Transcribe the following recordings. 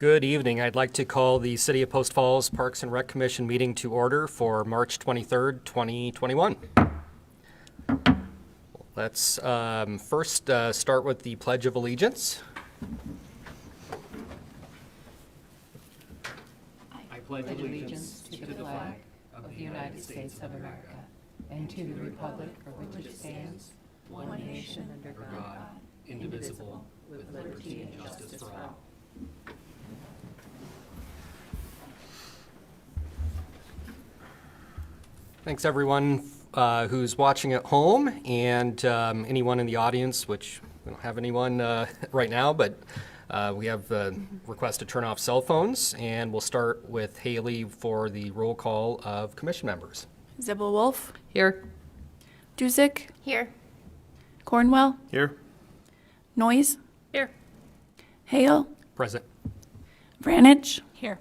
Good evening. I'd like to call the City of Post Falls Parks and Rec Commission meeting to order for March 23rd, 2021. Let's first start with the Pledge of Allegiance. I pledge allegiance to the flag of the United States of America and to the republic for which it stands, one nation under God, indivisible, with liberty and justice for all. Thanks everyone who's watching at home and anyone in the audience, which we don't have anyone right now, but we have a request to turn off cell phones, and we'll start with Haley for the roll call of commission members. Zibble Wolf. Here. Duzick. Here. Cornwell. Here. Noyes. Here. Hale. Present. Vranich. Here.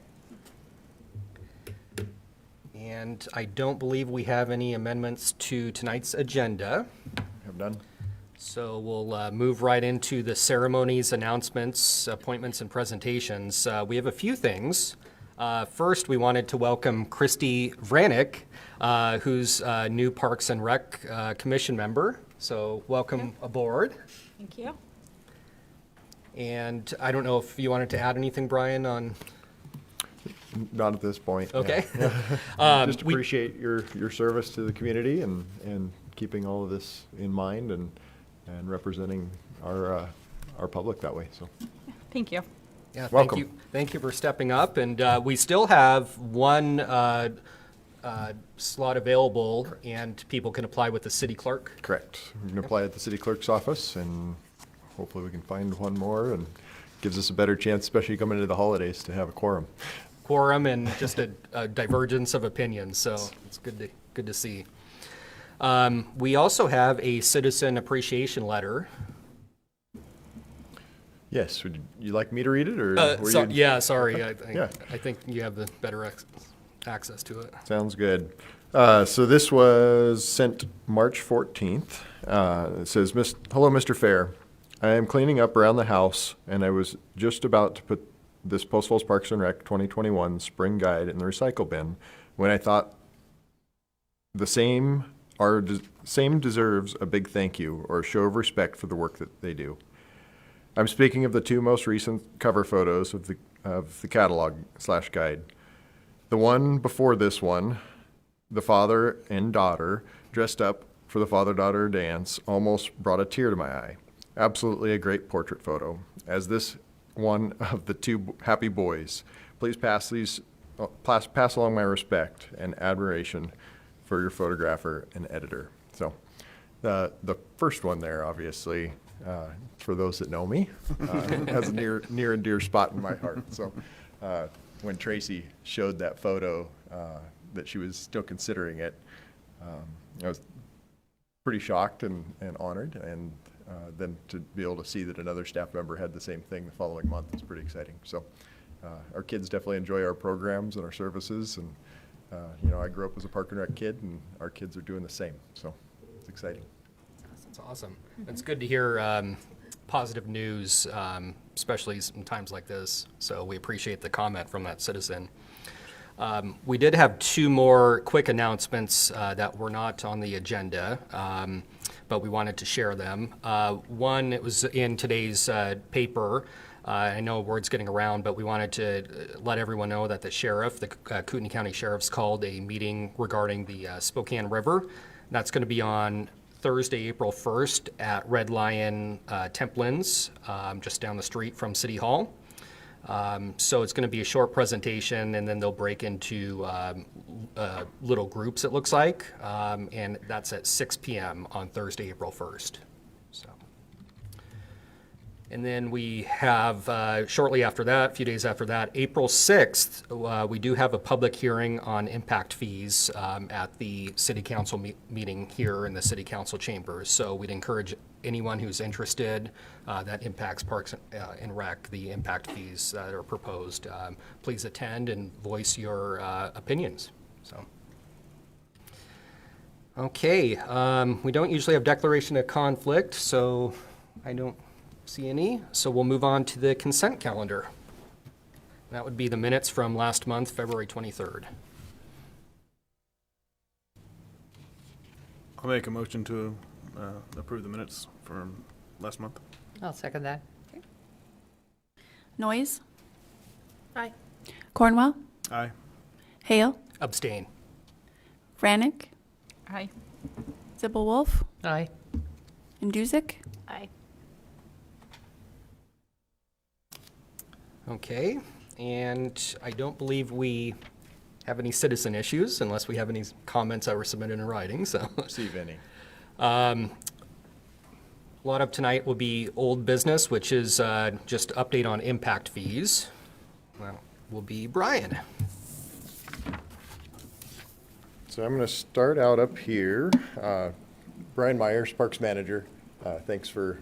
And I don't believe we have any amendments to tonight's agenda. Have done. So we'll move right into the ceremonies, announcements, appointments, and presentations. We have a few things. First, we wanted to welcome Christy Vranick, who's a new Parks and Rec Commission member. So welcome aboard. Thank you. And I don't know if you wanted to add anything, Brian, on... Not at this point. Okay. Yeah. Just appreciate your service to the community and keeping all of this in mind and representing our public that way. So Thank you. Yeah, welcome. Thank you for stepping up. And we still have one slot available, and people can apply with the city clerk. Correct. We can apply at the city clerk's office, and hopefully we can find one more, and gives us a better chance, especially coming into the holidays, to have a quorum. And just a divergence of opinions, so it's good to see. We also have a citizen appreciation letter. Yes. Would you like me to read it, or Yeah, sorry. Yeah. I think you have the better access to it. Sounds good. So this was sent March 14th. It says, Hello, Mr. Fair. I am cleaning up around the house, and I was just about to put this Post Falls Parks and Rec 2021 spring guide in the recycle bin when I thought the same deserves a big thank you or a show of respect for the work that they do. I'm speaking of the two most recent cover photos of the catalog/guide. The one before this one, the father and daughter dressed up for the father-daughter dance, almost brought a tear to my eye. Absolutely a great portrait photo, as this one of the two happy boys. Please pass along my respect and admiration for your photographer and editor. So the first one there, obviously, for those that know me, has a near and dear spot in my heart. So when Tracy showed that photo, that she was still considering it, I was pretty shocked and honored, and then to be able to see that another staff member had the same thing the following month is pretty exciting. So our kids definitely enjoy our programs and our services, and I grew up as a Park and Rec kid, and our kids are doing the same. So it's exciting. That's awesome. It's good to hear positive news, especially in times like this. So we appreciate the comment from that citizen. We did have two more quick announcements that were not on the agenda, but we wanted to share them. One, it was in today's paper. I know word's getting around, but we wanted to let everyone know that the sheriff, the Kootenai County Sheriff's called a meeting regarding the Spokane River. That's going to be on Thursday, April 1st at Red Lion Templins, just down the street from City Hall. So it's going to be a short presentation, and then they'll break into little groups, it looks like, and that's at 6 p.m. on Thursday, April 1st. So, and then we have, shortly after that, a few days after that, April 6th, we do have a public hearing on impact fees at the City Council meeting here in the City Council chambers. So we'd encourage anyone who's interested that impacts Parks and Rec, the impact fees that are proposed, please attend and voice your opinions. So, okay, we don't usually have declaration of conflict, so I don't see any. So we'll move on to the consent calendar. That would be the minutes from last month, February 23rd. I'll make a motion to approve the minutes from last month. I'll second that. Noyes? Aye. Cornwell? Aye. Hale? Abstain. Brannick? Aye. Zibble-Wolf? Aye. And Duzick? Aye. Okay, and I don't believe we have any citizen issues unless we have any comments that were submitted in writing, so. Receive any. A lot of tonight will be old business, which is just update on impact fees. Well, will be Brian. So I'm going to start out up here. Brian Myers, Parks Manager. Thanks for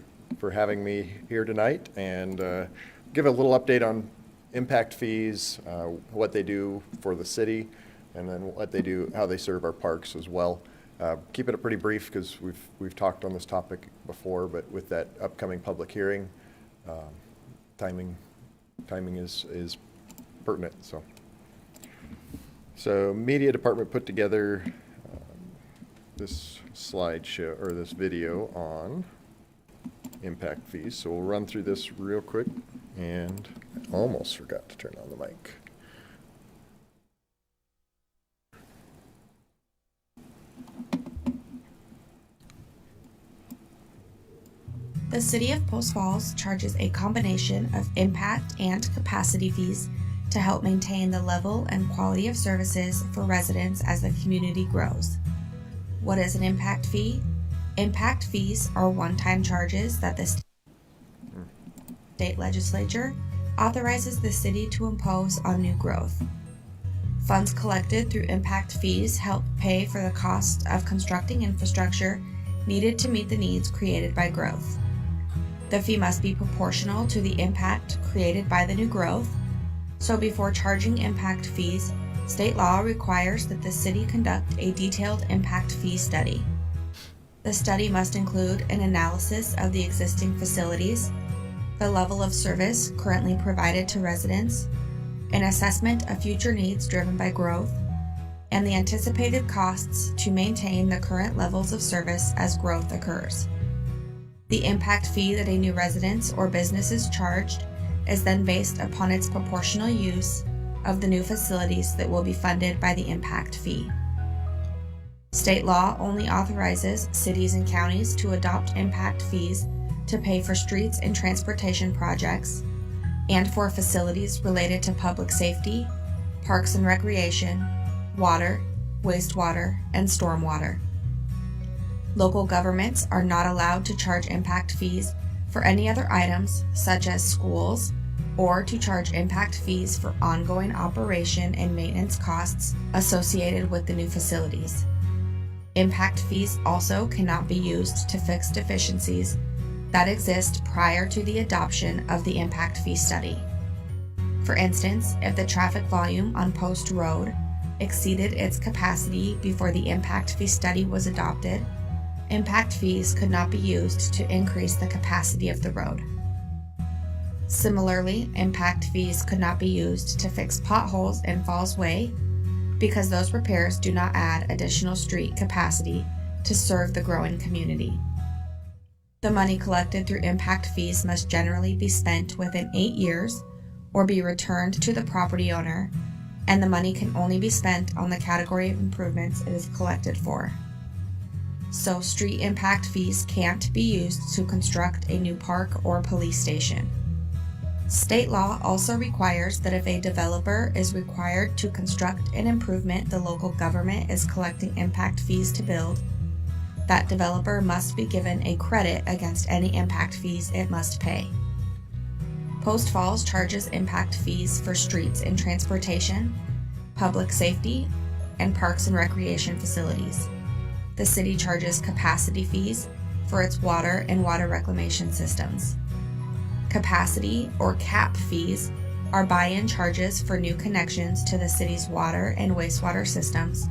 having me here tonight, and give a little update on impact fees, what they do for the city, and then what they do, how they serve our parks as well. Keep it pretty brief because we've talked on this topic before, but with that upcoming public hearing, timing is pertinent. So media department put together this slideshow or this video on impact fees. So we'll run through this real quick, and I almost forgot to turn on the mic. The City of Post Falls charges a combination of impact and capacity fees to help maintain the level and quality of services for residents as the community grows. What is an impact fee? Impact fees are one-time charges that the state legislature authorizes the city to impose on new growth. Funds collected through impact fees help pay for the cost of constructing infrastructure needed to meet the needs created by growth. The fee must be proportional to the impact created by the new growth. So before charging impact fees, state law requires that the city conduct a detailed impact fee study. The study must include an analysis of the existing facilities, the level of service currently provided to residents, an assessment of future needs driven by growth, and the anticipated costs to maintain the current levels of service as growth occurs. The impact fee that a new residence or business is charged is then based upon its proportional use of the new facilities that will be funded by the impact fee. State law only authorizes cities and counties to adopt impact fees to pay for streets and transportation projects and for facilities related to public safety, parks and recreation, water, wastewater, and stormwater. Local governments are not allowed to charge impact fees for any other items such as schools, or to charge impact fees for ongoing operation and maintenance costs associated with the new facilities. Impact fees also cannot be used to fix deficiencies that exist prior to the adoption of the impact fee study. For instance, if the traffic volume on Post Road exceeded its capacity before the impact fee study was adopted, impact fees could not be used to increase the capacity of the road. Similarly, impact fees could not be used to fix potholes in Falls Way because those repairs do not add additional street capacity to serve the growing community. The money collected through impact fees must generally be spent within 8 years or be returned to the property owner, and the money can only be spent on the category of improvements it is collected for. So street impact fees can't be used to construct a new park or police station. State law also requires that if a developer is required to construct an improvement the local government is collecting impact fees to build, that developer must be given a credit against any impact fees it must pay. Post Falls charges impact fees for streets and transportation, public safety, and parks and recreation facilities. The city charges capacity fees for its water and water reclamation systems. Capacity or CAP fees are buy-in charges for new connections to the city's water and wastewater systems,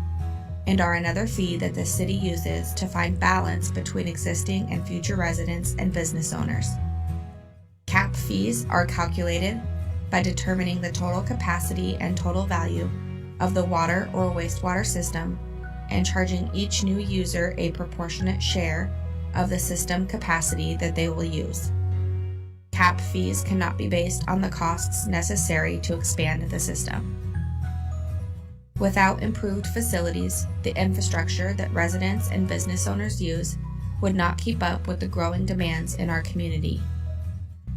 and are another fee that the city uses to find balance between existing and future residents and business owners. CAP fees are calculated by determining the total capacity and total value of the water or wastewater system and charging each new user a proportionate share of the system capacity that they will use. Cap fees cannot be based on the costs necessary to expand the system. Without improved facilities, the infrastructure that residents and business owners use would not keep up with the growing demands in our community.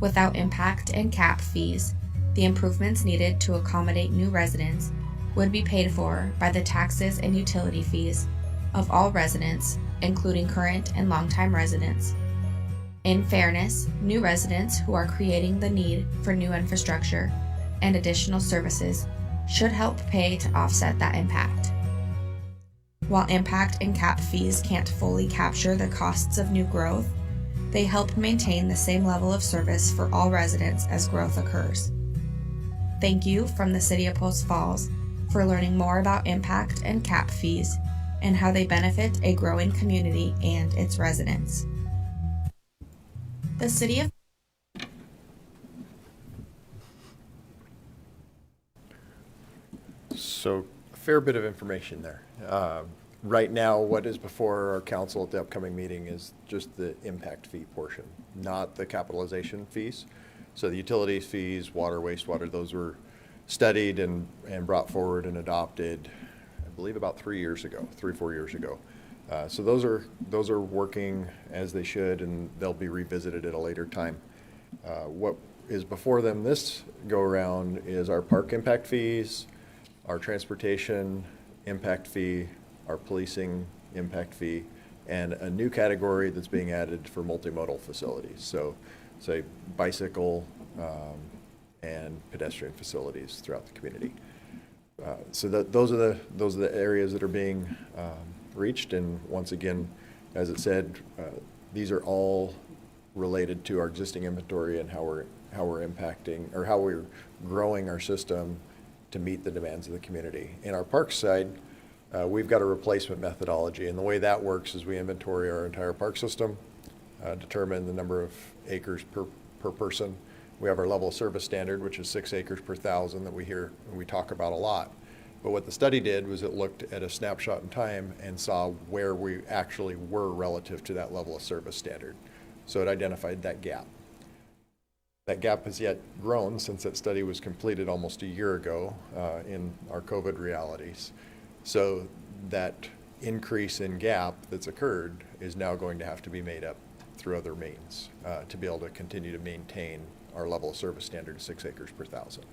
Without impact and cap fees, the improvements needed to accommodate new residents would be paid for by the taxes and utility fees of all residents, including current and longtime residents. In fairness, new residents who are creating the need for new infrastructure and additional services should help pay to offset that impact. While impact and cap fees can't fully capture the costs of new growth, they help maintain the same level of service for all residents as growth occurs. Thank you from the City of Post Falls for learning more about impact and cap fees and how they benefit a growing community and its residents. The City of So a fair bit of information there. Right now, what is before our council at the upcoming meeting is just the impact fee portion, not the capitalization fees. So the utilities fees, water, wastewater, those were studied and brought forward and adopted, I believe about 3 years ago, 3-4 years ago. So those are working as they should, and they'll be revisited at a later time. What is before them this go around is our park impact fees, our transportation impact fee, our policing impact fee, and a new category that's being added for multimodal facilities. So, say bicycle and pedestrian facilities throughout the community. So those are the areas that are being reached. And once again, as it said, these are all related to our existing inventory and how we're impacting or how we're growing our system to meet the demands of the community. In our park side, we've got a replacement methodology, and the way that works is we inventory our entire park system, determine the number of acres per person. We have our level of service standard, which is 6 acres per thousand that we talk about a lot. But what the study did was it looked at a snapshot in time and saw where we actually were relative to that level of service standard. So it identified that gap. That gap has yet grown since that study was completed almost a year ago in our COVID realities. So that increase in gap that's occurred is now going to have to be made up through other means to be able to continue to maintain our level of service standard of 6 acres per thousand.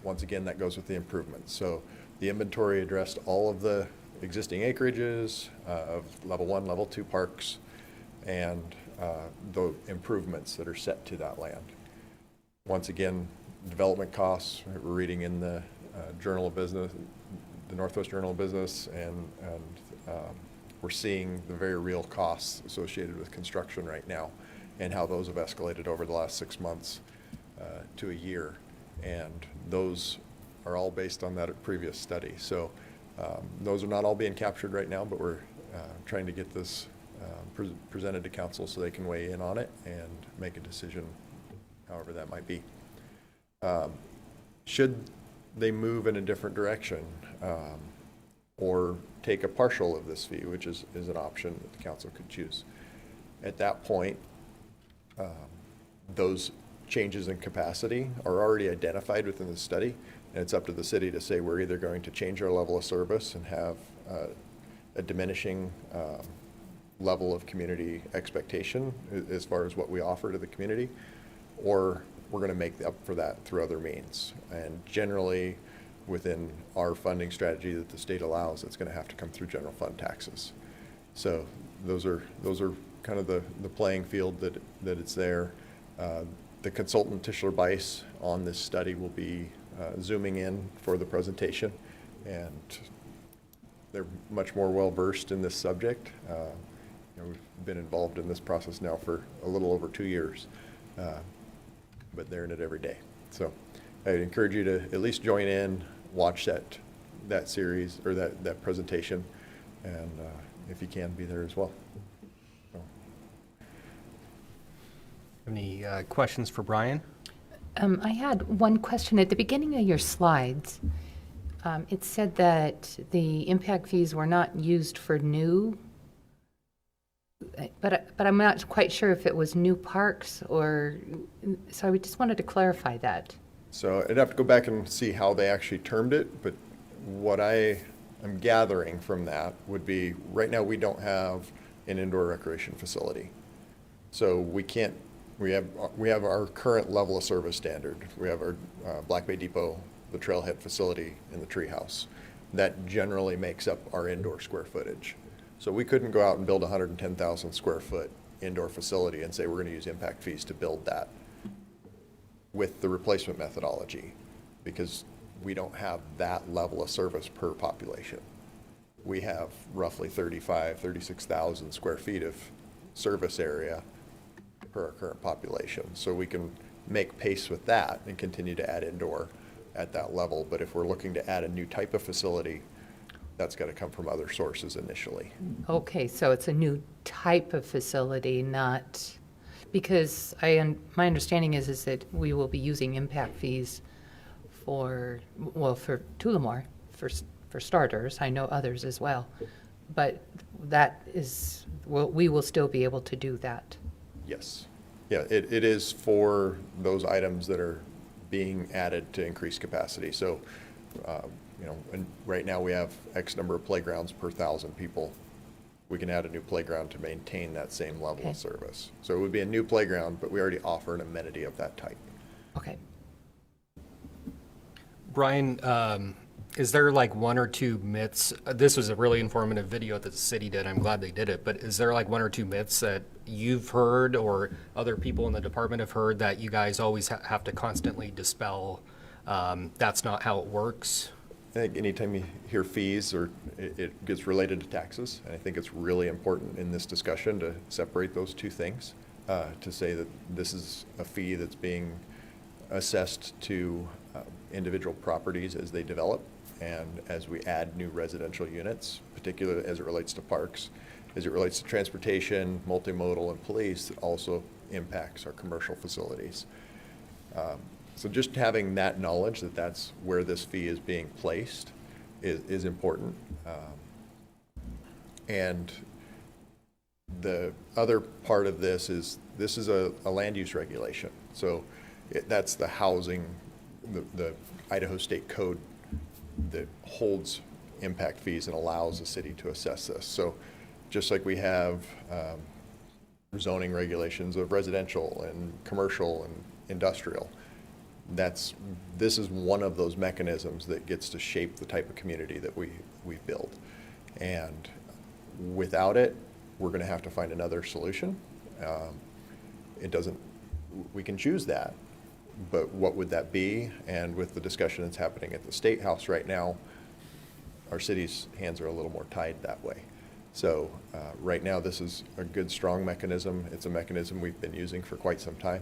Once again, that goes with the improvements. So the inventory addressed all of the existing acreages of level 1, level 2 parks, and the improvements that are set to that land. Once again, development costs, we're reading in the Journal of Business, the Northwest Journal of Business, and we're seeing the very real costs associated with construction right now and how those have escalated over the last 6 months to a year. And those are all based on that previous study. So those are not all being captured right now, but we're trying to get this presented to council so they can weigh in on it and make a decision, however that might be. Should they move in a different direction or take a partial of this fee, which is an option that the council could choose. At that point, those changes in capacity are already identified within the study, and it's up to the city to say we're either going to change our level of service and have a diminishing level of community expectation as far as what we offer to the community, or we're going to make up for that through other means. And generally, within our funding strategy that the state allows, it's going to have to come through general fund taxes. So those are kind of the playing field that it's there. The consultant Tischler Bice on this study will be zooming in for the presentation, and they're much more well versed in this subject. We've been involved in this process now for a little over 2 years, but they're in it every day. So I'd encourage you to at least join in, watch that series or that presentation, and if you can, be there as well. So. Any questions for Brian? I had one question. At the beginning of your slides, it said that the impact fees were not used for new, but I'm not quite sure if it was new parks or, so I just wanted to clarify that. So I'd have to go back and see how they actually termed it, but what I am gathering from that would be, right now, we don't have an indoor recreation facility. So we can't, we have our current level of service standard. We have our Black Bay Depot, the Trailhead facility, and the Treehouse. That generally makes up our indoor square footage. So we couldn't go out and build a 110,000 square foot indoor facility and say we're gonna use impact fees to build that with the replacement methodology, because we don't have that level of service per population. We have roughly 36,000 square feet of service area per our current population. So we can make pace with that and continue to add indoor at that level. But if we're looking to add a new type of facility, that's got to come from other sources initially. Okay, so it's a new type of facility, not, because my understanding is that we will be using impact fees for Tullamore, for starters. I know others as well. But that is, we will still be able to do that. Yes. Yeah, it is for those items that are being added to increase capacity. So, and right now we have X number of playgrounds per 1,000 people. We can add a new playground to maintain that same level Okay. of service. So it would be a new playground, but we already offer an amenity of that type. Okay. Brian, is there like one or two myths? This was a really informative video that the city did. I'm glad they did it. But is there like one or two myths that you've heard or other people in the department have heard that you guys always have to constantly dispel? That's not how it works. I think anytime you hear fees, or it gets related to taxes, and I think it's really important in this discussion to separate those two things, to say that this is a fee that's being assessed to individual properties as they develop, and as we add new residential units, particularly as it relates to parks, as it relates to transportation, multimodal, and police, it also impacts our commercial facilities. So just having that knowledge that that's where this fee is being placed is important. And the other part of this is a land use regulation. So that's the housing, the Idaho State Code that holds impact fees and allows the city to assess this. So just like we have zoning regulations of residential and commercial and industrial, this is one of those mechanisms that gets to shape the type of community that we build. And without it, we're going to have to find another solution. We can choose that, but what would that be? And with the discussion that's happening at the State House right now, our city's hands are a little more tied that way. So right now, this is a good, strong mechanism. It's a mechanism we've been using for quite some time.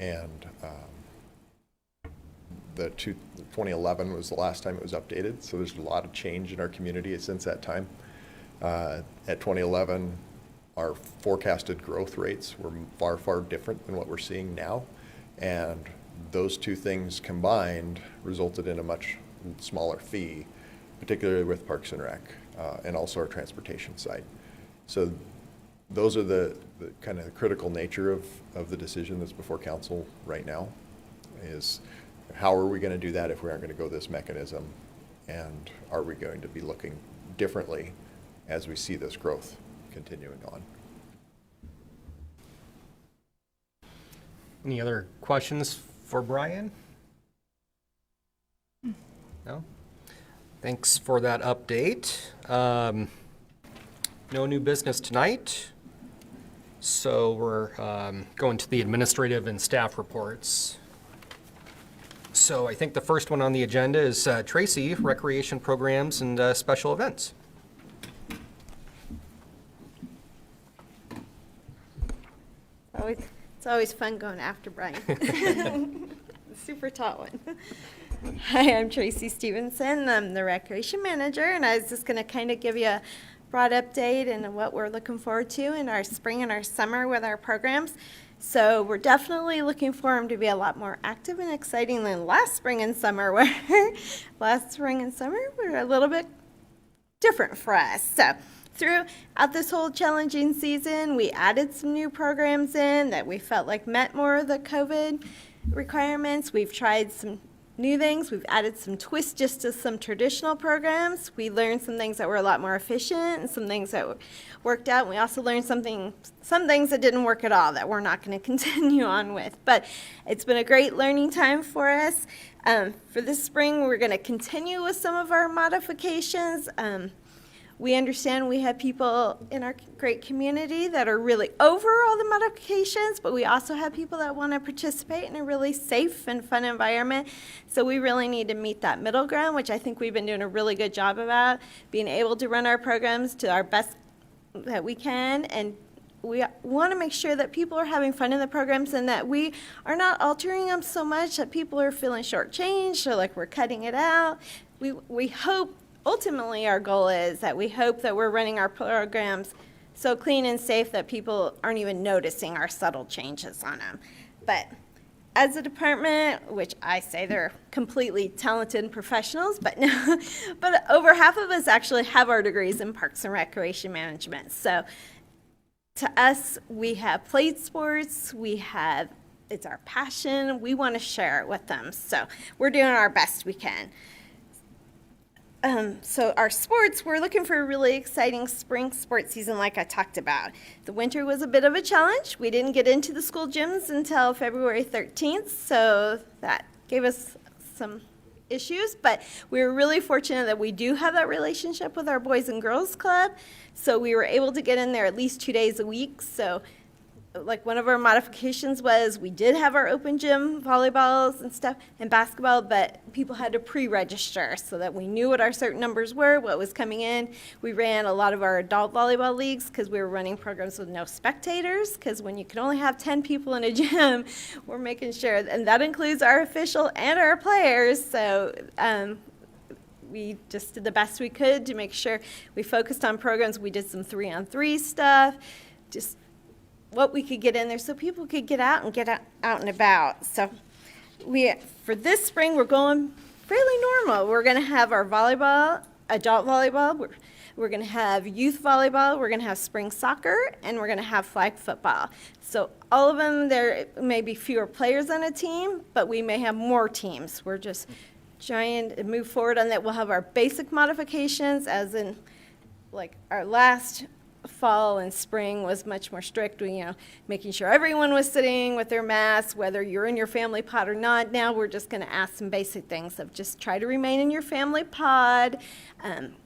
And 2011 was the last time it was updated, so there's a lot of change in our community since that time. At 2011, our forecasted growth rates were far, far different than what we're seeing now, and those two things combined resulted in a much smaller fee, particularly with Parks and Rec, and also our transportation side. So those are the kind of critical nature of the decision that's before council right now, is how are we going to do that if we aren't going to go this mechanism? And are we going to be looking differently as we see this growth continuing on? Any other questions for Brian? No? Thanks for that update. No new business tonight. So we're going to the administrative and staff reports. So I think the first one on the agenda is Tracy, recreation programs and special events. It's always fun going after Brian. Super tall one. Hi, I'm Tracy Stevenson. I'm the recreation manager, and I was just going to kind of give you a broad update and what we're looking forward to in our spring and our summer with our programs. So we're definitely looking for them to be a lot more active and exciting than last spring and summer, where last spring and summer were a little bit different for us. So throughout this whole challenging season, we added some new programs in that we felt like met more of the COVID requirements. We've tried some new things. We've added some twists just to some traditional programs. We learned some things that were a lot more efficient and some things that worked out. We also learned some things that didn't work at all that we're not going to continue on with. But it's been a great learning time for us. For this spring, we're going to continue with some of our modifications. We understand we have people in our great community that are really over all the modifications, but we also have people that want to participate in a really safe and fun environment. So we really need to meet that middle ground, which I think we've been doing a really good job about, being able to run our programs to our best that we can. And we want to make sure that people are having fun in the programs and that we are not altering them so much that people are feeling shortchanged or like we're cutting it out. We hope, ultimately our goal is that we hope that we're running our programs so clean and safe that people aren't even noticing our subtle changes on them. But as a department, which I say they're completely talented professionals, but no, but over half of us actually have our degrees in Parks and Recreation Management. So to us, we have played sports, it's our passion, we want to share it with them. So we're doing our best we can. So our sports, we're looking for a really exciting spring sports season like I talked about. The winter was a bit of a challenge. We didn't get into the school gyms until February 13th, so that gave us some issues, but we were really fortunate that we do have that relationship with our Boys and Girls Club, so we were able to get in there at least 2 days a week. So like one of our modifications was we did have our open gym volleyballs and stuff and basketball, but people had to pre-register so that we knew what our certain numbers were, what was coming in. We ran a lot of our adult volleyball leagues because we were running programs with no spectators, because when you can only have 10 people in a gym, we're making sure, and that includes our official and our players. So we just did the best we could to make sure we focused on programs. We did some 3-on-3 stuff, just what we could get in there so people could get out and about. So for this spring, we're going fairly normal. We're going to have our volleyball, adult volleyball. We're going to have youth volleyball. We're going to have spring soccer, and we're going to have flag football. So all of them, there may be fewer players on a team, but we may have more teams. We're just trying to move forward on that. We'll have our basic modifications, as in like our last fall and spring was much more strict, making sure everyone was sitting with their masks, whether you're in your family pod or not. Now we're just going to ask some basic things of just try to remain in your family pod.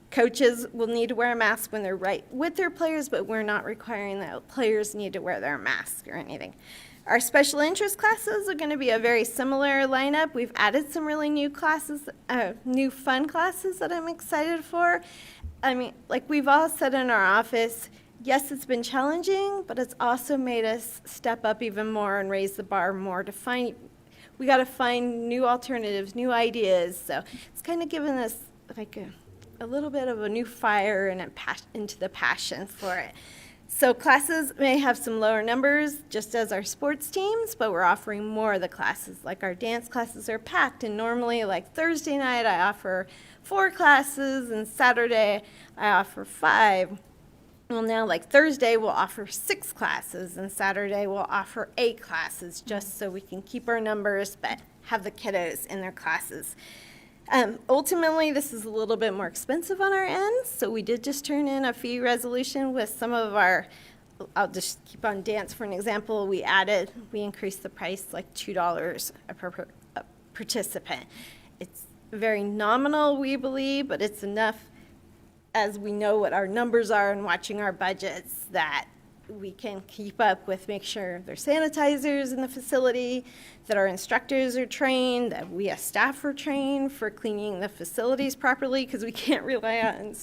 Coaches will need to wear a mask when they're right with their players, but we're not requiring that players need to wear their mask or anything. Our special interest classes are going to be a very similar lineup. We've added some really new classes, new fun classes that I'm excited for. I mean, like we've all said in our office, yes, it's been challenging, but it's also made us step up even more and raise the bar more we got to find new alternatives, new ideas. So it's kind of given us like a little bit of a new fire and into the passion for it. So classes may have some lower numbers, just as our sports teams, but we're offering more of the classes. Like our dance classes are packed, and normally like Thursday night I offer 4 classes, and Saturday I offer 5. Well, now like Thursday we'll offer 6 classes, and Saturday we'll offer 8 classes, just so we can keep our numbers but have the kiddos in their classes. Ultimately, this is a little bit more expensive on our end, so we did just turn in a fee resolution with some of our, I'll just keep on dance for an example, we increased the price like $2 per participant. It's very nominal, we believe, but it's enough as we know what our numbers are and watching our budgets that we can keep up with, make sure there's sanitizers in the facility, that our instructors are trained, that we as staff are trained for cleaning the facilities properly, because we can't rely on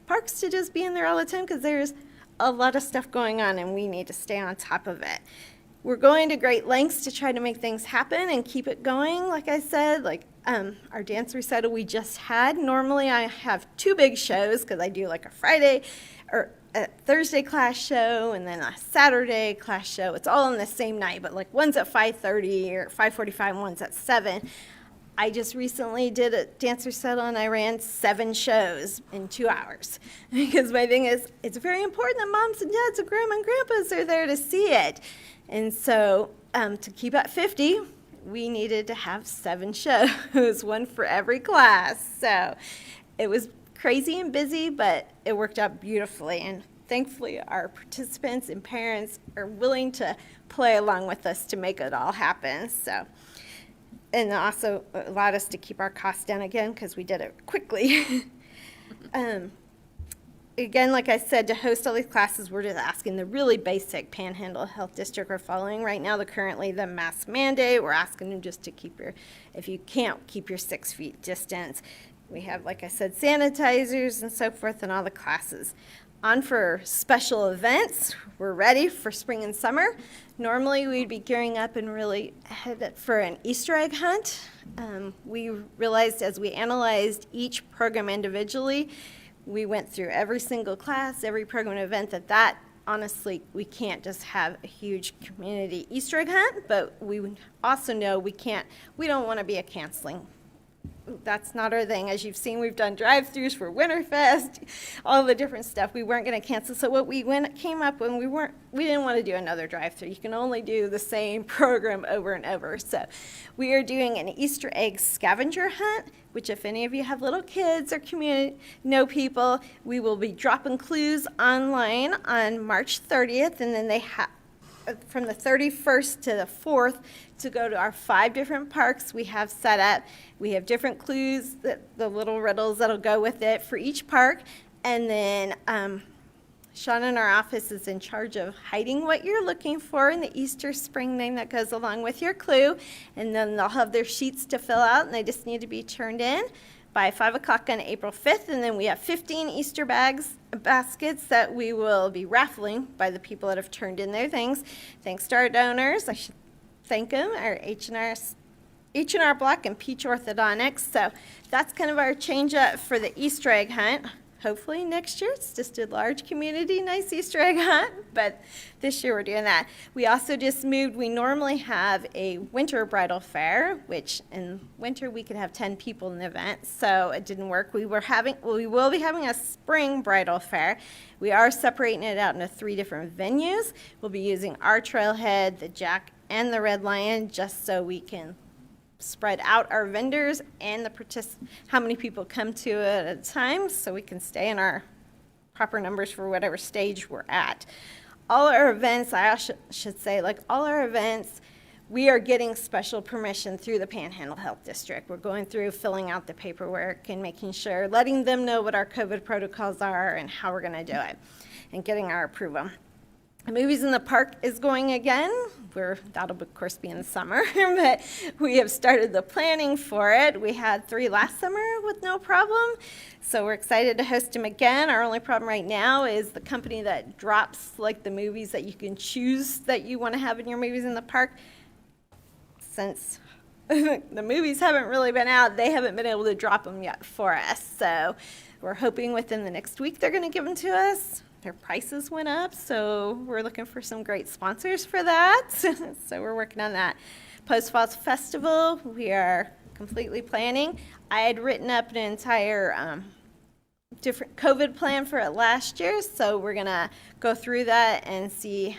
parks to just be in there all the time, because there's a lot of stuff going on and we need to stay on top of it. We're going to great lengths to try to make things happen and keep it going. Like I said, like our dance recital we just had. Normally I have 2 big shows because I do like a Friday or a Thursday class show and then a Saturday class show. It's all on the same night, but like one's at 5:30 or 5:45 and one's at 7. I just recently did a dance recital and I ran 7 shows in 2 hours. Because my thing is, it's very important that moms and dads and grandma and grandpas are there to see it. And so to keep at 50, we needed to have 7 shows, one for every class. So it was crazy and busy, but it worked out beautifully. And thankfully, our participants and parents are willing to play along with us to make it all happen. So. And also allowed us to keep our costs down again because we did it quickly. Again, like I said, to host all these classes, we're just asking the really basic Panhandle Health District are following right now. Currently the mask mandate. We're asking them just to keep if you can't, keep your 6 feet distance. We have, like I said, sanitizers and so forth in all the classes. On for special events. We're ready for spring and summer. Normally we'd be gearing up and really headed for an Easter egg hunt. We realized as we analyzed each program individually, we went through every single class, every program and event that honestly, we can't just have a huge community Easter egg hunt, but we also know we don't want to be a canceling. That's not our thing. As you've seen, we've done drive-thrus for Winterfest, all the different stuff. We weren't going to cancel. So what we came up when we didn't want to do another drive-thru. You can only do the same program over and over. So we are doing an Easter egg scavenger hunt, which if any of you have little kids or know people, we will be dropping clues online on March 30th, and then they have from the 31st to the 4th to go to our 5 different parks we have set up. We have different clues, the little riddles that'll go with it for each park. And then Sean in our office is in charge of hiding what you're looking for in the Easter spring name that goes along with your clue. And then they'll have their sheets to fill out, and they just need to be turned in by 5 o'clock on April 5th. And then we have 15 Easter baskets that we will be raffling by the people that have turned in their things. Thanks to our donors. I should thank them, our H&R Block and Peach Orthodontics. So that's kind of our change up for the Easter egg hunt. Hopefully next year it's just a large community, nice Easter egg hunt, but this year we're doing that. We also just moved, we normally have a winter bridal fair, which in winter we could have 10 people in the event, so it didn't work. We will be having a spring bridal fair. We are separating it out into 3 different venues. We'll be using our trailhead, the Jack and the Red Lion, just so we can spread out our vendors and how many people come to it at a time, so we can stay in our proper numbers for whatever stage we're at. All our events, I should say, like all our events, we are getting special permission through the Panhandle Health District. We're going through filling out the paperwork and making sure, letting them know what our COVID protocols are and how we're going to do it, and getting our approval. The Movies in the Park is going again. That'll, of course, be in the summer, but we have started the planning for it. We had 3 last summer with no problem, so we're excited to host them again. Our only problem right now is the company that drops like the movies that you can choose that you want to have in your Movies in the Park. Since the movies haven't really been out, they haven't been able to drop them yet for us. So we're hoping within the next week they're going to give them to us. Their prices went up, so we're looking for some great sponsors for that. So we're working on that. Post Falls Festival, we are completely planning. I had written up an entire different COVID plan for it last year, so we're going to go through that and see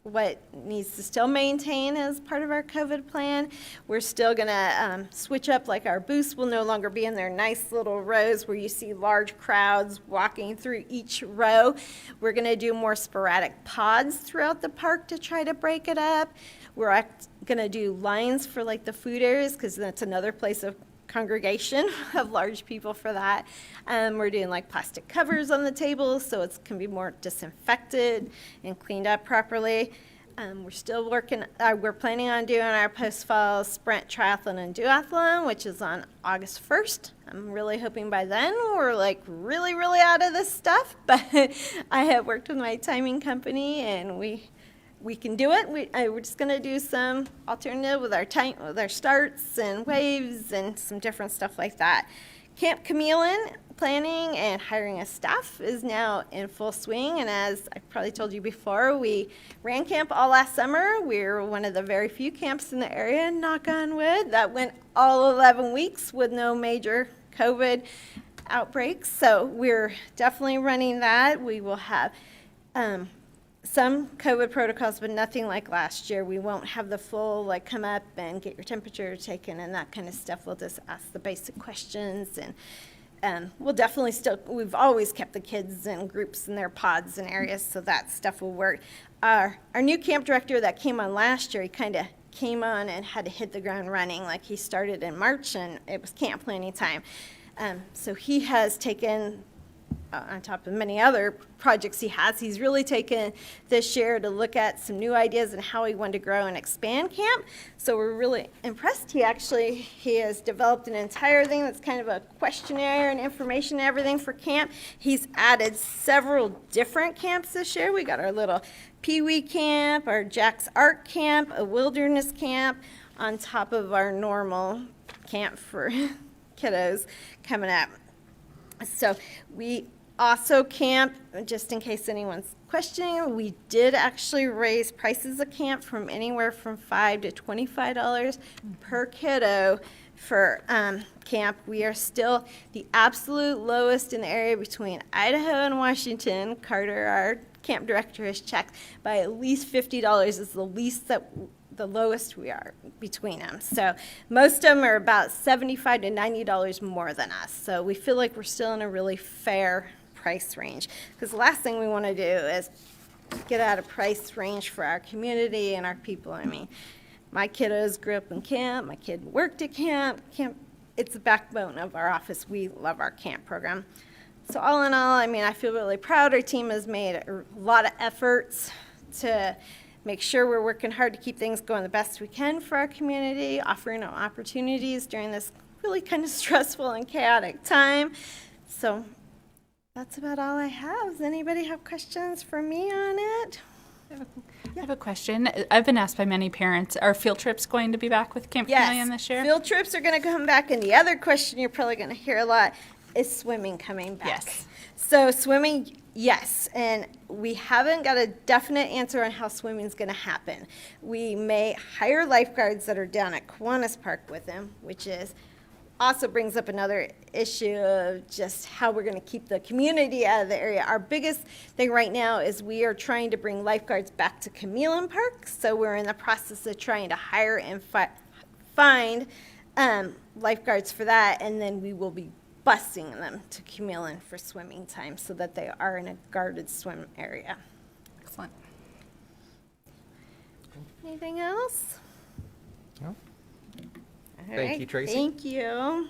what needs to still maintain as part of our COVID plan. We're still going to switch up, like our booths will no longer be in their nice little rows where you see large crowds walking through each row. We're going to do more sporadic pods throughout the park to try to break it up. We're going to do lines for like the food areas because that's another place of congregation of large people for that. We're doing like plastic covers on the tables so it can be more disinfected and cleaned up properly. We're still working, we're planning on doing our post-fall sprint triathlon and duathlon, which is on August 1st. I'm really hoping by then we're like really, really out of this stuff, but I have worked with my timing company and we can do it. We're just going to do some alternative with our starts and waves and some different stuff like that. Camp Chameleon planning and hiring a staff is now in full swing. And as I probably told you before, we ran camp all last summer. We're one of the very few camps in the area, knock on wood, that went all 11 weeks with no major COVID outbreaks. So we're definitely running that. We will have some COVID protocols, but nothing like last year. We won't have the full, like, come up and get your temperature taken and that kind of stuff. We'll just ask the basic questions, and we'll definitely we've always kept the kids in groups in their pods and areas, so that stuff will work. Our new camp director that came on last year, he kind of came on and had to hit the ground running. Like, he started in March, and it was camp planning time. So he has taken, on top of many other projects he's really taken this year to look at some new ideas and how he wanted to grow and expand camp. So we're really impressed. He has developed an entire thing that's kind of a questionnaire and information and everything for camp. He's added several different camps this year. We got our little Pee Wee camp, our Jack's Art camp, a wilderness camp, on top of our normal camp for kiddos coming up. So we also camp, just in case anyone's questioning, we did actually raise prices of camp from anywhere from $5 to $25 per kiddo for camp. We are still the absolute lowest in the area between Idaho and Washington. Carter, our camp director, has checked by at least $50 is the lowest we are between them. So most of them are about $75 to $90 more than us. So we feel like we're still in a really fair price range, because the last thing we want to do is get out of price range for our community and our people. I mean, my kiddos grew up in camp. My kid worked at camp. It's the backbone of our office. We love our camp program. So all in all, I mean, I feel really proud. Our team has made a lot of efforts to make sure we're working hard to keep things going the best we can for our community, offering opportunities during this really kind of stressful and chaotic time. So that's about all I have. Does anybody have questions for me on it? I have a question. I've been asked by many parents, are field trips going to be back with Camp Chameleon this year? Field trips are going to come back. And the other question you're probably going to hear a lot is swimming coming back. Yes. So swimming, yes. And we haven't got a definite answer on how swimming is going to happen. We may hire lifeguards that are down at Kiwanis Park with them, which also brings up another issue of just how we're going to keep the community out of the area. Our biggest thing right now is we are trying to bring lifeguards back to Chameleon Park. So we're in the process of trying to hire and find lifeguards for that, and then we will be busing them to Chameleon for swimming time so that they are in a guarded swim area. Excellent. Anything else? No. All Thank right, you, Tracy. Thank you.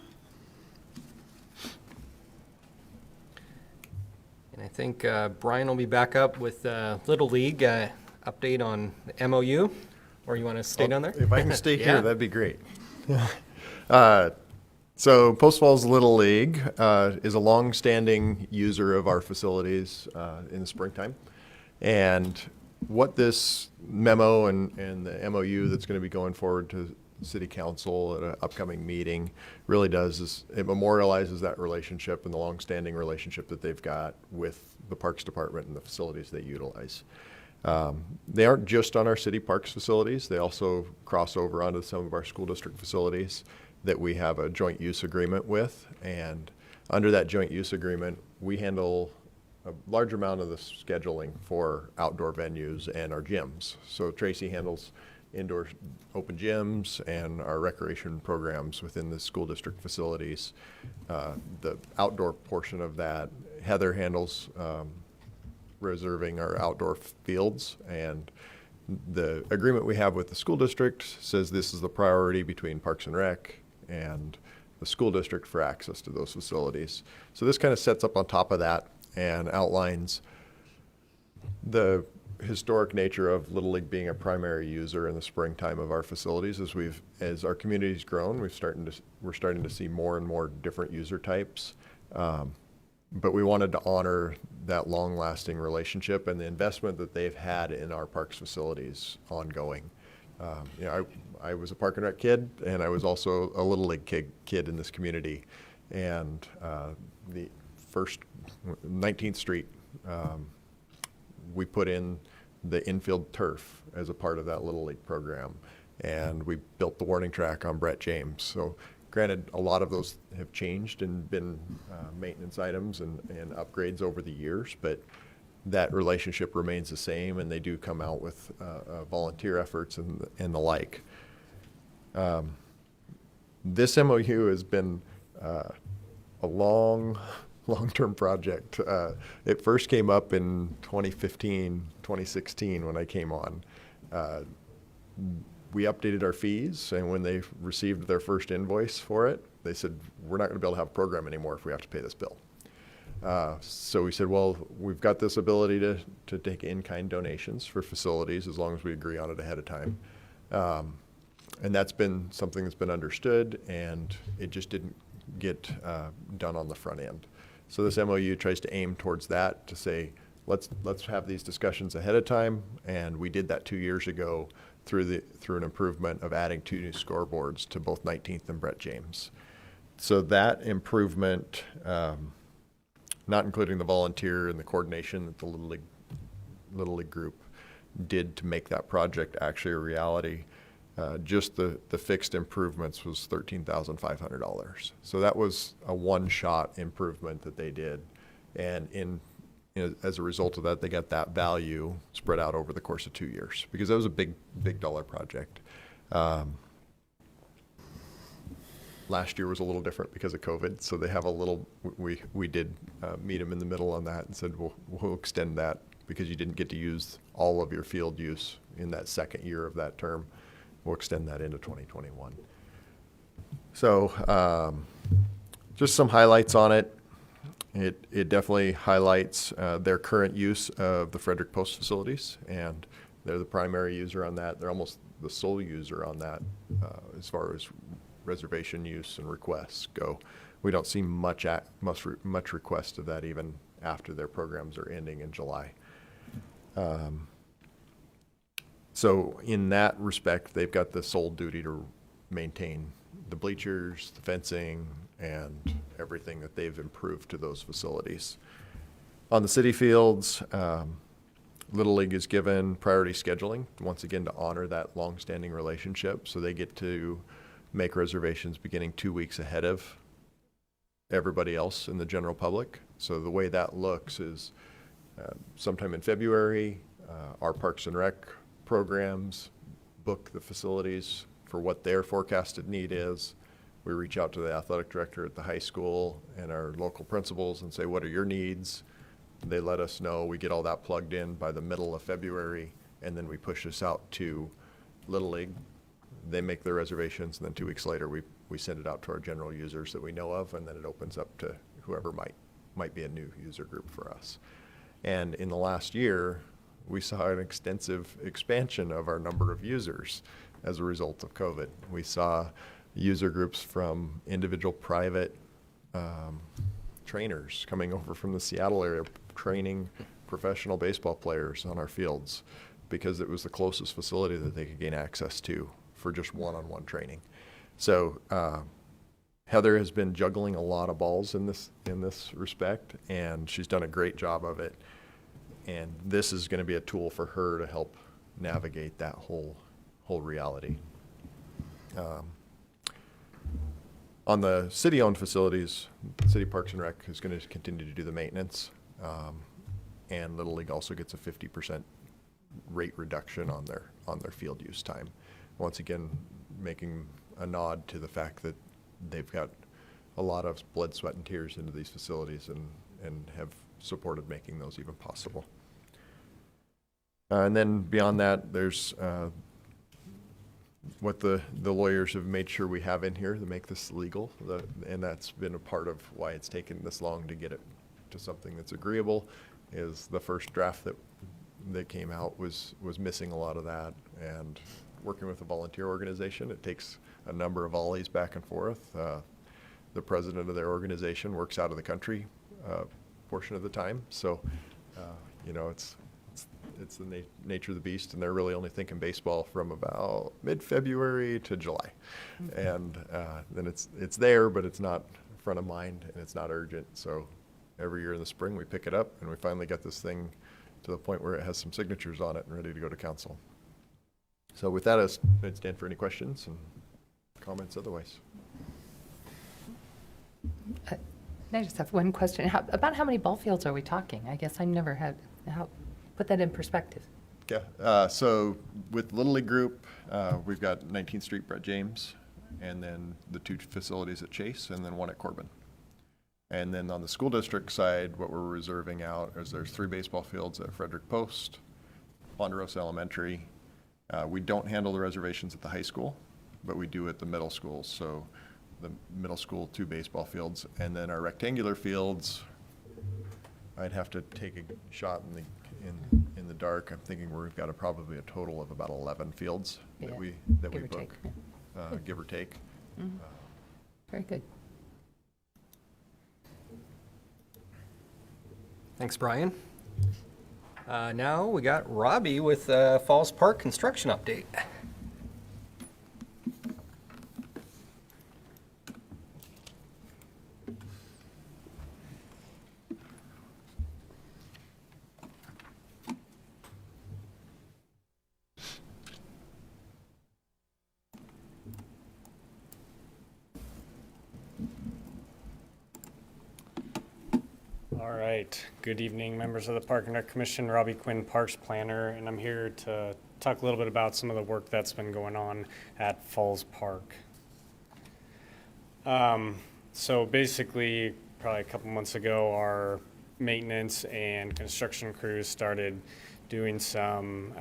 And I think Brian will be back up with Little League update on the MOU, or you want to stay down there? If I can stay Yeah. here, that'd be great. So Post Falls Little League is a long-standing user of our facilities in the springtime. And what this memo and the MOU that's going to be going forward to City Council at an upcoming meeting really does is it memorializes that relationship and the long-standing relationship that they've got with the Parks Department and the facilities they utilize. They aren't just on our city parks facilities. They also cross over onto some of our school district facilities that we have a joint use agreement with. And under that joint use agreement, we handle a large amount of the scheduling for outdoor venues and our gyms. So Tracy handles indoor open gyms and our recreation programs within the school district facilities. The outdoor portion of that, Heather handles reserving our outdoor fields, and the agreement we have with the school district says this is the priority between Parks and Rec and the school district for access to those facilities. So this kind of sets up on top of that and outlines the historic nature of Little League being a primary user in the springtime of our facilities. As our community's grown, we're starting to see more and more different user types. But we wanted to honor that long-lasting relationship and the investment that they've had in our parks facilities ongoing. I was a Park and Rec kid, and I was also a Little League kid in this community. And 19th Street, we put in the infield turf as a part of that Little League program. And we built the warning track on Brett James. So granted, a lot of those have changed and been maintenance items and upgrades over the years, but that relationship remains the same, and they do come out with volunteer efforts and the like. This MOU has been a long-term project. It first came up in 2015, 2016 when I came on. We updated our fees, and when they received their first invoice for it, they said, we're not going to be able to have a program anymore if we have to pay this bill. So we said, well, we've got this ability to take in-kind donations for facilities as long as we agree on it ahead of time. And that's been something that's been understood, and it just didn't get done on the front end. So this MOU tries to aim towards that, to say, let's have these discussions ahead of time, and we did that 2 years ago through an improvement of adding 2 new scoreboards to both 19th and Brett James. So that improvement, not including the volunteer and the coordination that the Little League group did to make that project actually a reality, just the fixed improvements was $13,500. So that was a one-shot improvement that they did, and as a result of that, they got that value spread out over the course of 2 years, because that was a big dollar project. Last year was a little different because of COVID, so they have a little, we did meet them in the middle on that and said, we'll extend that because you didn't get to use all of your field use in that second year of that term. We'll extend that into 2021. So just some highlights on it. It definitely highlights their current use of the Frederick Post facilities, and they're the primary user on that. They're almost the sole user on that as far as reservation use and requests go. We don't see much request of that even after their programs are ending in July. So in that respect, they've got the sole duty to maintain the bleachers, the fencing, and everything that they've improved to those facilities. On the city fields, Little League is given priority scheduling, once again, to honor that long-standing relationship. So they get to make reservations beginning 2 weeks ahead of everybody else in the general public. So the way that looks is sometime in February, our Parks and Rec programs book the facilities for what their forecasted need is. We reach out to the athletic director at the high school and our local principals and say, what are your needs? They let us know. We get all that plugged in by the middle of February, and then we push this out to Little League. They make their reservations, and then 2 weeks later we send it out to our general users that we know of, and then it opens up to whoever might be a new user group for us. And in the last year, we saw an extensive expansion of our number of users as a result of COVID. We saw user groups from individual private trainers coming over from the Seattle area, training professional baseball players on our fields because it was the closest facility that they could gain access to for just one-on-one training. So Heather has been juggling a lot of balls in this respect, and she's done a great job of it. And this is going to be a tool for her to help navigate that whole reality. On the city-owned facilities, City Parks and Rec is going to continue to do the maintenance, and Little League also gets a 50% rate reduction on their field use time. Once again, making a nod to the fact that they've got a lot of blood, sweat, and tears into these facilities and have supported making those even possible. And then beyond that, there's what the lawyers have made sure we have in here to make this legal, and that's been a part of why it's taken this long to get it to something that's agreeable, is the first draft that came out was missing a lot of that. And working with a volunteer organization, it takes a number of volleys back and forth. The president of their organization works out of the country portion of the time, so it's the nature of the beast, and they're really only thinking baseball from about mid-February to July. And then it's there, but it's not front of mind, and it's not urgent. So every year in the spring, we pick it up, and we finally got this thing to the point where it has some signatures on it and ready to go to council. So with that, I'd stand for any questions and comments otherwise. I just have one question. About how many ball fields are we talking? I guess I never had, put that in perspective. Yeah, so with Little League Group, we've got 19th Street Brett James, and then the 2 facilities at Chase, and then 1 at Corbin. And then on the school district side, what we're reserving out is there's 3 baseball fields at Frederick Post, Ponderosa Elementary. We don't handle the reservations at the high school, but we do at the middle schools. So the middle school 2 baseball fields, and then our rectangular fields, I'd have to take a shot in the dark. I'm thinking we've got probably a total of about 11 fields that we Give or book, take, yeah. give or take. Very good. Thanks, Brian. Now we got Robbie with Falls Park construction update. All right. Good evening, members of the Park and Rec Commission. Robbie Quinn, Parks Planner, and I'm here to talk a little bit about some of the work that's been going on at Falls Park. So basically, probably a couple months ago, our maintenance and construction crews started doing some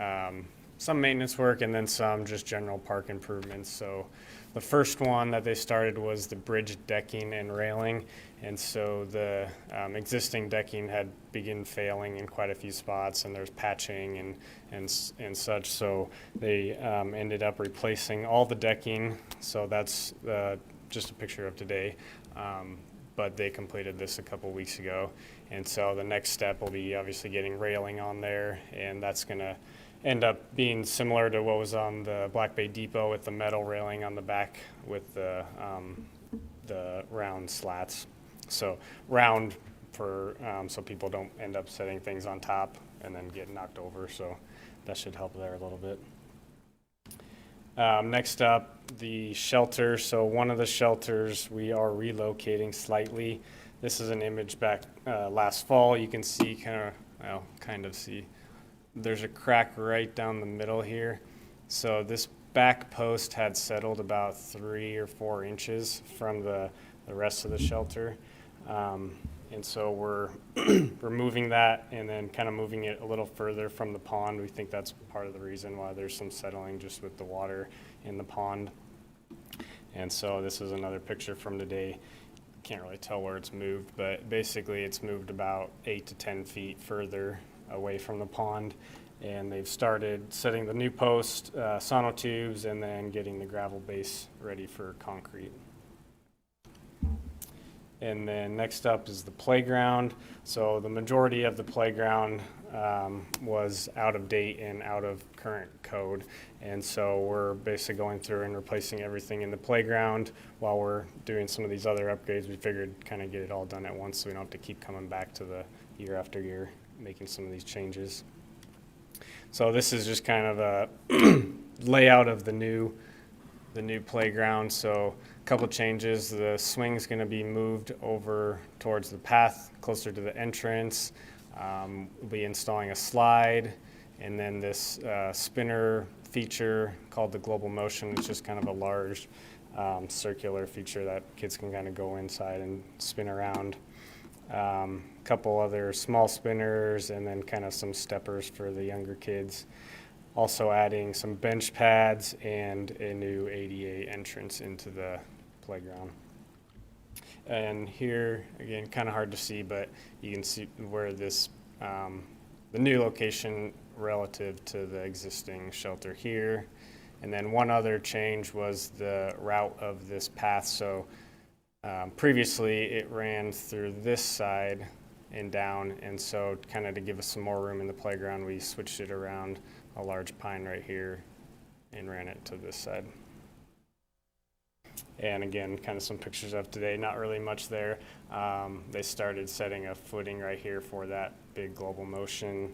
maintenance work and then some just general park improvements. So the first one that they started was the bridge decking and railing. And so the existing decking had begun failing in quite a few spots, and there's patching and such. So they ended up replacing all the decking. So that's just a picture of today. But they completed this a couple weeks ago. And so the next step will be obviously getting railing on there, and that's going to end up being similar to what was on the Black Bay Depot with the metal railing on the back with the round slats. So round for so people don't end up setting things on top and then get knocked over. So that should help there a little bit. Next up, the shelter. So one of the shelters we are relocating slightly. This is an image back last fall. You can see kind of see there's a crack right down the middle here. So this back post had settled about 3 or 4 inches from the rest of the shelter. And so we're removing that and then kind of moving it a little further from the pond. We think that's part of the reason why there's some settling just with the water in the pond. And so this is another picture from today. Can't really tell where it's moved, but basically it's moved about 8 to 10 feet further away from the pond. And they've started setting the new post, sonotubes, and then getting the gravel base ready for concrete. And then next up is the playground. So the majority of the playground was out of date and out of current code. And so we're basically going through and replacing everything in the playground while we're doing some of these other upgrades. We figured kind of get it all done at once so we don't have to keep coming back to the year after year making some of these changes. So this is just kind of a layout of the new playground. So a couple changes. The swing's going to be moved over towards the path closer to the entrance. We'll be installing a slide, and then this spinner feature called the Global Motion, which is kind of a large circular feature that kids can kind of go inside and spin around. A couple other small spinners, and then kind of some steppers for the younger kids. Also adding some bench pads and a new ADA entrance into the playground. And here, again, kind of hard to see, but you can see where this, the new location relative to the existing shelter here. And then one other change was the route of this path. So previously it ran through this side and down, and so kind of to give us some more room in the playground, we switched it around a large pine right here and ran it to this side. And again, kind of some pictures of today, not really much there. They started setting a footing right here for that big global motion.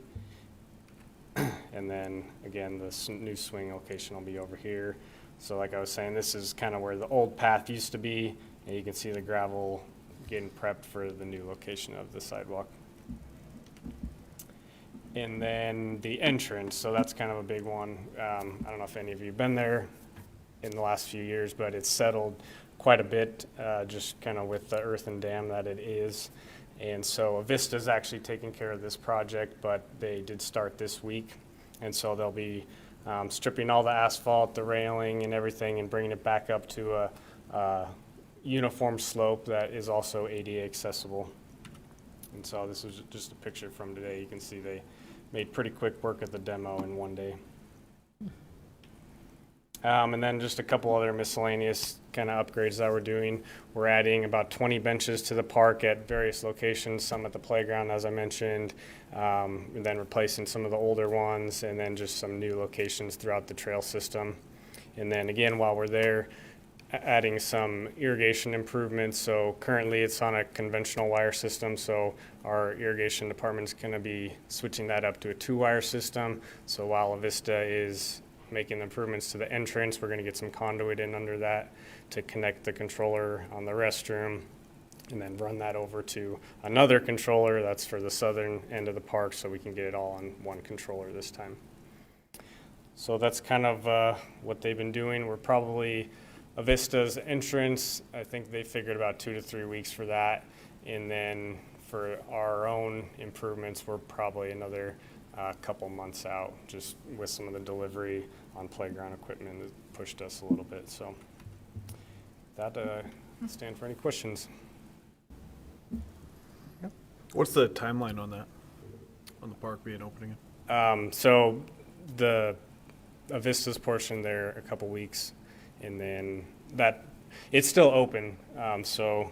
And then again, the new swing location will be over here. So like I was saying, this is kind of where the old path used to be. And you can see the gravel getting prepped for the new location of the sidewalk. And then the entrance, so that's kind of a big one. I don't know if any of you have been there in the last few years, but it's settled quite a bit, just kind of with the earthen dam that it is. And so Avista's actually taking care of this project, but they did start this week. And so they'll be stripping all the asphalt, the railing and everything, and bringing it back up to a uniform slope that is also ADA accessible. And so this is just a picture from today. You can see they made pretty quick work of the demo in one day. And then just a couple other miscellaneous kind of upgrades that we're doing. We're adding about 20 benches to the park at various locations, some at the playground, as I mentioned, and then replacing some of the older ones, and then just some new locations throughout the trail system. And then again, while we're there, adding some irrigation improvements. So currently it's on a conventional wire system, so our irrigation department is going to be switching that up to a 2-wire system. So while Avista is making improvements to the entrance, we're going to get some conduit in under that to connect the controller on the restroom, and then run that over to another controller that's for the southern end of the park, so we can get it all on one controller this time. So that's kind of what they've been doing. We're probably Avista's entrance, I think they figured about 2 to 3 weeks for that, and then for our own improvements, we're probably another couple months out, just with some of the delivery on playground equipment that pushed us a little bit. So that stand for any questions. What's the timeline on that? On the park being opening? So the Avista's portion there a couple weeks, and then that it's still open. So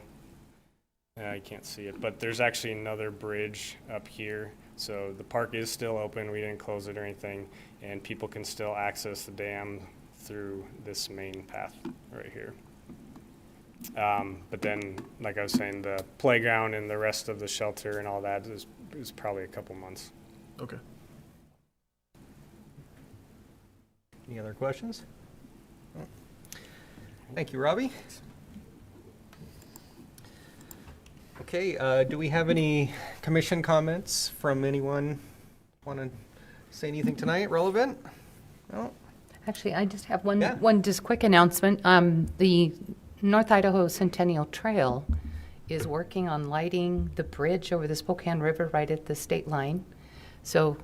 you can't see it, but there's actually another bridge up here. So the park is still open. We didn't close it or anything, and people can still access the dam through this main path right here. But then, like I was saying, the playground and the rest of the shelter and all that is probably a couple months. Okay. Any other questions? Thank you, Robbie. Okay, do we have any commission comments from anyone? Want to say anything tonight relevant? No? Actually, I just have Yeah. one just quick announcement. The North Idaho Centennial Trail is working on lighting the bridge over the Spokane River right at the state line. So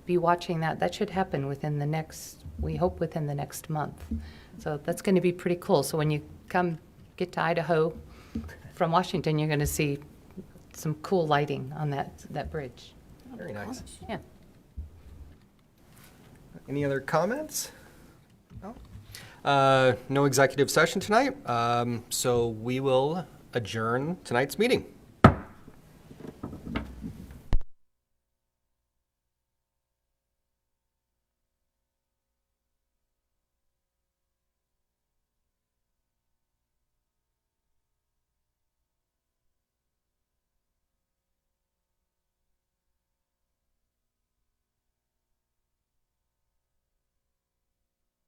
be watching that. That should happen within the next, we hope within the next month. So that's going to be pretty cool. So when you come get to Idaho from Washington, you're going to see some cool lighting on that bridge. Very nice. Yeah. Any other comments? No? No executive session tonight, so we will adjourn tonight's meeting.